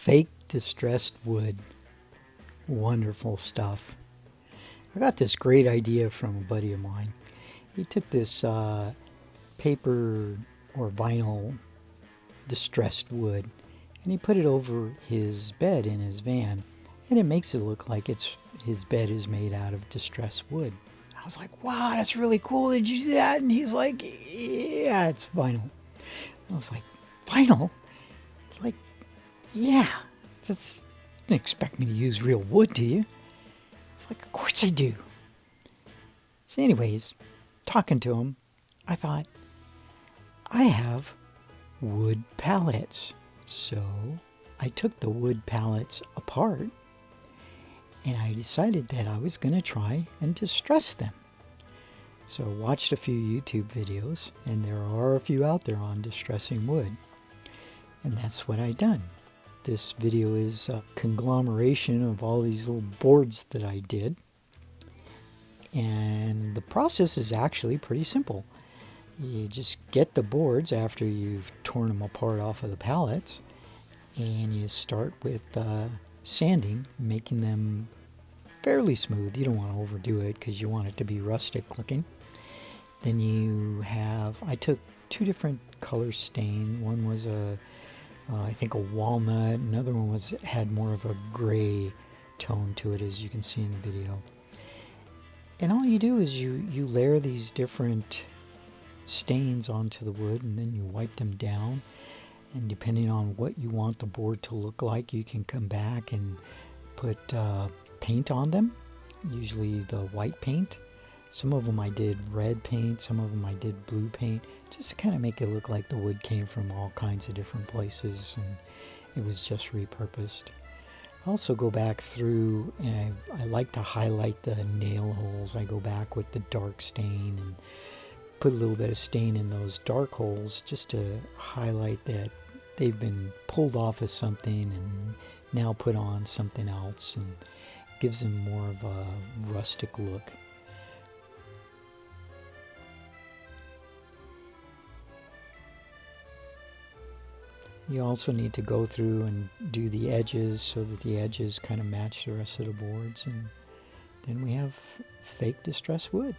Fake distressed wood. Wonderful stuff. I got this great idea from a buddy of mine. He took this paper or vinyl distressed wood and he put it over his bed in his van, and it makes it look like his bed is made out of distressed wood. I was like, wow, that's really cool. Did you do that? And he's like, yeah, it's vinyl. I was like, vinyl? It's like, yeah, that's, you didn't expect me to use real wood, do you? It's like, of course I do. So anyways, talking to him, I thought, I have wood pallets. So I took the wood pallets apart and I decided that I was going to try and distress them. So I watched a few YouTube videos, and there are a few out there on distressing wood. And that's what I done. This video is a conglomeration of all these little boards that I did. And the process is actually pretty simple. You just get the boards after you've torn them apart off of the pallets, and you start with sanding, making them fairly smooth. You don't want to overdo it because you want it to be rustic looking. Then I took two different color stain. One was I think a walnut. Another one had more of a gray tone to it, as you can see in the video. And all you do is you layer these different stains onto the wood, and then you wipe them down. And depending on what you want the board to look like, you can come back and put paint on them, usually the white paint. Some of them I did red paint, some of them I did blue paint, just to kind of make it look like the wood came from all kinds of different places and it was just repurposed. I also go back through and I like to highlight the nail holes. I go back with the dark stain and put a little bit of stain in those dark holes just to highlight that they've been pulled off of something and now put on something else, and gives them more of a rustic look. You also need to go through and do the edges so that the edges kind of match the rest of the boards, and then we have fake distressed wood.